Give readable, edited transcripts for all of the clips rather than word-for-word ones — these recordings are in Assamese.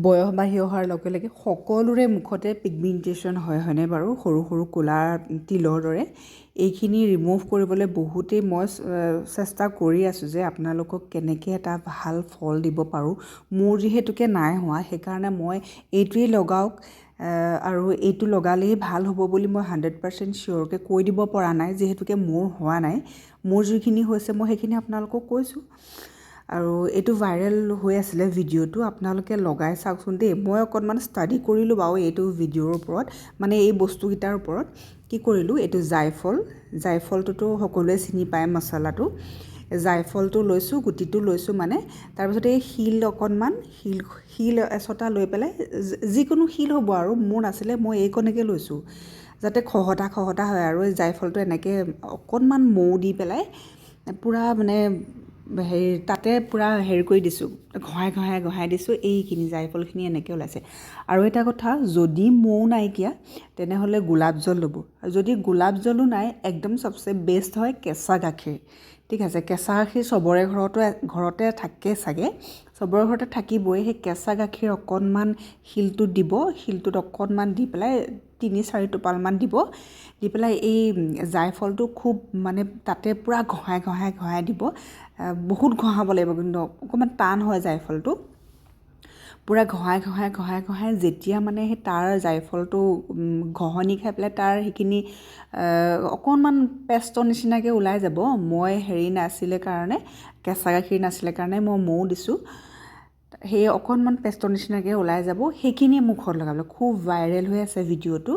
বয়স বাঢ়ি অহাৰ লগে লগে সকলোৰে মুখতে পিগমেণ্টেশ্যন হয়নে বাৰু, সৰু সৰু ক'লা তিলৰ দৰে। এইখিনি ৰিমুভ কৰিবলৈ বহুতেই মই চেষ্টা কৰি আছোঁ যে আপোনালোকক কেনেকৈ এটা ভাল ফল দিব পাৰোঁ। মোৰ যিহেতুকে নাই হোৱা, সেইকাৰণে মই এইটোৱেই লগাওক আৰু এইটো লগালেই ভাল হ'ব বুলি মই 100% চিয়'ৰকৈ কৈ দিব পৰা নাই, যিহেতুকে মোৰ হোৱা নাই। মোৰ যিখিনি হৈছে মই সেইখিনি আপোনালোকক কৈছোঁ। আৰু এইটো ভাইৰেল হৈ আছিলে ভিডিঅ'টো, আপোনালোকে লগাই চাওকচোন দেই। মই অকণমান ষ্টাডি কৰিলোঁ বাৰু এইটো ভিডিঅ'ৰ ওপৰত, মানে এই বস্তুকেইটাৰ ওপৰত। কি কৰিলোঁ, এইটো জায়ফলটোতো সকলোৱে চিনি পায় মছলাটো। জায়ফলটো লৈছোঁ, গুটিটো লৈছোঁ মানে। তাৰপিছত এই শিল এচটা লৈ পেলাই, যিকোনো শিল হ'ব আৰু, মোৰ নাছিলে, মই এইকণকে লৈছোঁ যাতে খহটা হয়। আৰু এই জায়ফলটো এনেকৈ অকণমান মৌ দি পেলাই পূৰা মানে তাতে পূৰা কৰি দিছোঁ, ঘঁহাই দিছোঁ। এইখিনি জায়ফলখিনি এনেকৈ ওলাইছে। আৰু এটা কথা, যদি মৌ নাইকিয়া তেনেহ'লে গোলাপ জল ল'ব। যদি গোলাপ জলো নাই, একদম চবচে বেষ্ট হয় কেঁচা গাখীৰ। ঠিক আছে, কেঁচা গাখীৰ চবৰে ঘৰতে থাকে চাগে, চবৰে ঘৰতে থাকিবই। সেই কেঁচা গাখীৰ অকণমান শিলটোত দিব, শিলটোত অকণমান দি পেলাই 3-4 টোপালমান দিব, দি পেলাই এই জায়ফলটো খুব মানে তাতে পূৰা ঘঁহাই দিব। বহুত ঘঁহাব লাগিব, কিন্তু অকণমান টান হয় জায়ফলটো। পূৰা ঘঁহাই যেতিয়া মানে সেই তাৰ জায়ফলটো ঘঁহনি খাই পেলাই তাৰ সেইখিনি অকণমান পেষ্টৰ নিচিনাকৈ ওলাই যাব। মই নাছিলে কাৰণে, কেঁচা গাখীৰ নাছিলে কাৰণে মই মৌ দিছোঁ। সেই অকণমান পেষ্টৰ নিচিনাকৈ ওলাই যাব, সেইখিনিয়ে মুখত লগাবলৈ। খুব ভাইৰেল হৈ আছে ভিডিঅ'টো।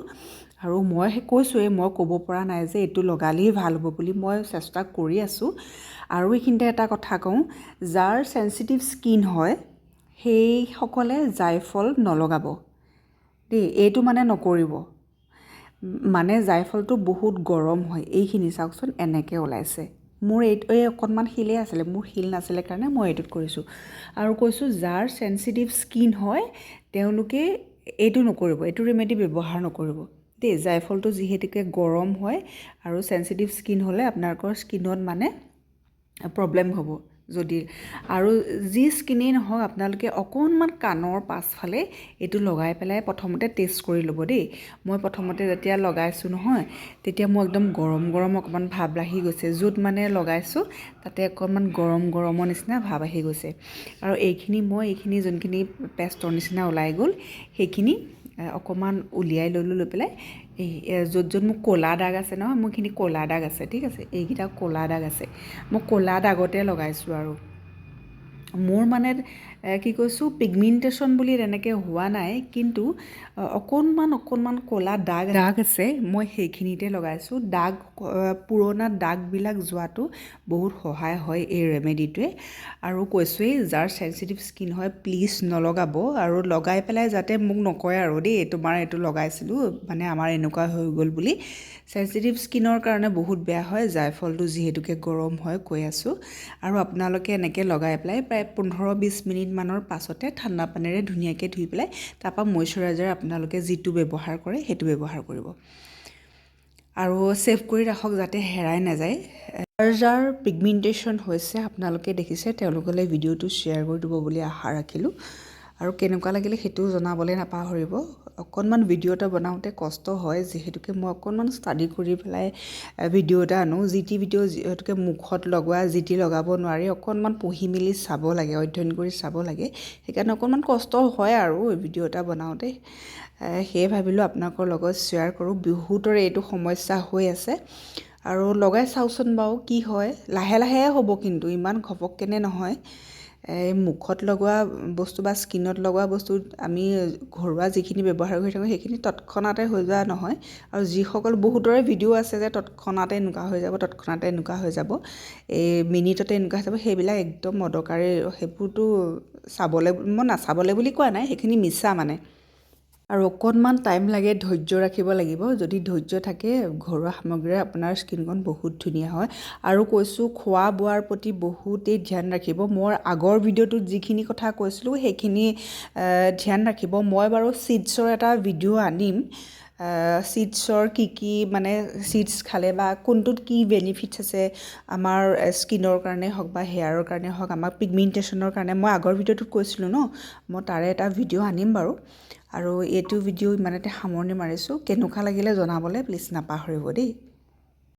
আৰু মই কৈছোঁৱেই, মই ক'ব পৰা নাই যে এইটো লগালেই ভাল হ'ব বুলি, মই চেষ্টা কৰি আছোঁ। আৰু এইখিনিতে এটা কথা কওঁ, যাৰ চেঞ্চিটিভ স্কিন হয় সেইসকলে জায়ফল নলগাব দেই, এইটো মানে নকৰিব। মানে জায়ফলটো বহুত গৰম হয়। এইখিনি চাওকচোন, এনেকৈ ওলাইছে। মোৰ এই অকণমান শিলেই আছিলে, মোৰ শিল নাছিলে কাৰণে মই এইটোত কৰিছোঁ। আৰু কৈছোঁ, যাৰ চেঞ্চিটিভ স্কিন হয় তেওঁলোকে এইটো নকৰিব, এইটো ৰেমেডি ব্যৱহাৰ নকৰিব দেই। জায়ফলটো যিহেতুকে গৰম হয়, আৰু চেঞ্চিটিভ স্কিন হ'লে আপোনালোকৰ স্কিনত মানে প্ৰব্লেম হ'ব। আৰু যি স্কিনেই নহওক, আপোনালোকে অকণমান কাণৰ পাছফালে এইটো লগাই পেলাই প্ৰথমতে টেষ্ট কৰি ল'ব দেই। মই প্ৰথমতে যেতিয়া লগাইছোঁ নহয়, তেতিয়া মোৰ একদম গৰম অকণমান ভাৱ আহি গৈছে। য'ত মানে লগাইছোঁ তাতে অকণমান গৰমৰ নিচিনা ভাৱ আহি গৈছে। আৰু এইখিনি যোনখিনি পেষ্টৰ নিচিনা ওলাই গ'ল, সেইখিনি অকণমান উলিয়াই লৈ পেলাই এই য'ত মোৰ ক'লা দাগ আছে নহয়, মোৰ এইখিনি ক'লা দাগ আছে, ঠিক আছে, এইকেইটা ক'লা দাগ আছে। মই ক'লা দাগতে লগাইছোঁ। আৰু মোৰ মানে কি কৈছোঁ, পিগমেণ্টেশ্যন বুলি তেনেকৈ হোৱা নাই, কিন্তু অকণমান ক'লা দাগ আছে, মই সেইখিনিতে লগাইছোঁ। পুৰণা দাগবিলাক যোৱাটো বহুত সহায় হয় এই ৰেমেডিটোৱে। আৰু কৈছোঁৱেই, যাৰ চেঞ্চিটিভ স্কিন হয় প্লিজ নলগাব। আৰু লগাই পেলাই যাতে মোক নকয় আৰু দেই, তোমাৰ এইটো লগাইছিলোঁ মানে আমাৰ এনেকুৱা হৈ গ'ল বুলি। চেঞ্চিটিভ স্কিনৰ কাৰণে বহুত বেয়া হয়, জায়ফলটো যিহেতুকে গৰম হয়, কৈ আছোঁ। আৰু আপোনালোকে এনেকৈ লগাই পেলাই প্ৰায় 15-20 মিনিটমানৰ পাছতে ঠাণ্ডা পানীৰে ধুনীয়াকৈ ধুই পেলাই, তাৰপৰা মইশ্চাৰাইজাৰ আপোনালোকে যিটো ব্যৱহাৰ কৰে সেইটো ব্যৱহাৰ কৰিব। আৰু ছেভ কৰি ৰাখক যাতে হেৰাই নাযায়। যাৰ পিগমেণ্টেশ্যন হৈছে আপোনালোকে দেখিছে, তেওঁলোকলৈ ভিডিঅ'টো শ্বেয়াৰ কৰি দিব বুলি আশা ৰাখিলোঁ। আৰু কেনেকুৱা লাগিলে সেইটোও জনাবলৈ নাপাহৰিব। অকণমান ভিডিঅ' এটা বনাওঁতে কষ্ট হয়, যিহেতুকে মই অকণমান ষ্টাডি কৰি পেলাই ভিডিঅ' এটা আনো। ভিডিঅ' যিহেতুকে মুখত লগোৱা, লগাব নোৱাৰি, অকণমান পঢ়ি মেলি চাব লাগে, অধ্যয়ন কৰি চাব লাগে। সেইকাৰণে অকণমান কষ্ট হয় আৰু ভিডিঅ' এটা বনাওঁতে। সেয়ে ভাবিলোঁ আপোনালোকৰ লগত শ্বেয়াৰ কৰোঁ। বহুতৰে এইটো সমস্যা হৈ আছে, আৰু লগাই চাওকচোন বাৰু কি হয়। লাহে হ'ব, কিন্তু ইমান ঘপককেনে নহয়। এই মুখত লগোৱা বস্তু বা স্কিনত লগোৱা বস্তু আমি ঘৰুৱা যিখিনি ব্যৱহাৰ কৰি থাকোঁ সেইখিনি তৎক্ষণাতে হৈ যোৱা নহয়। আৰু বহুতৰে ভিডিঅ' আছে যে তৎক্ষণাতে এনেকুৱা হৈ যাব, এই মিনিটতে এনেকুৱা হৈ যাব, সেইবিলাক একদম অদৰকাৰী। সেইবোৰতো মই নাচাবলৈ বুলি কোৱা নাই, সেইখিনি মিছা মানে। আৰু অকণমান টাইম লাগে, ধৈৰ্য ৰাখিব লাগিব। যদি ধৈৰ্য থাকে, ঘৰুৱা সামগ্ৰীৰে আপোনাৰ স্কিনখন বহুত ধুনীয়া হয়। আৰু কৈছোঁ, খোৱা বোৱাৰ প্ৰতি বহুতেই ধ্যান ৰাখিব। মই আগৰ ভিডিঅ'টোত যিখিনি কথা কৈছিলোঁ সেইখিনি ধ্যান ৰাখিব। মই বাৰু চিডছৰ এটা ভিডিঅ' আনিম, চিডছৰ কি মানে চিডছ খালে বা কোনটোত কি বেনিফিটছ আছে আমাৰ স্কিনৰ কাৰণে হওক বা হেয়াৰৰ কাৰণে হওক আমাৰ পিগমেণ্টেশ্যনৰ কাৰণে মই আগৰ ভিডিঅ'টোত কৈছিলোঁ ন মই তাৰে এটা ভিডিঅ' আনিম বাৰু আৰু এইটো ভিডিঅ' ইমানতে সামৰণি মাৰিছোঁ কেনেকুৱা লাগিলে জনাবলৈ প্লিজ নাপাহৰিব দেই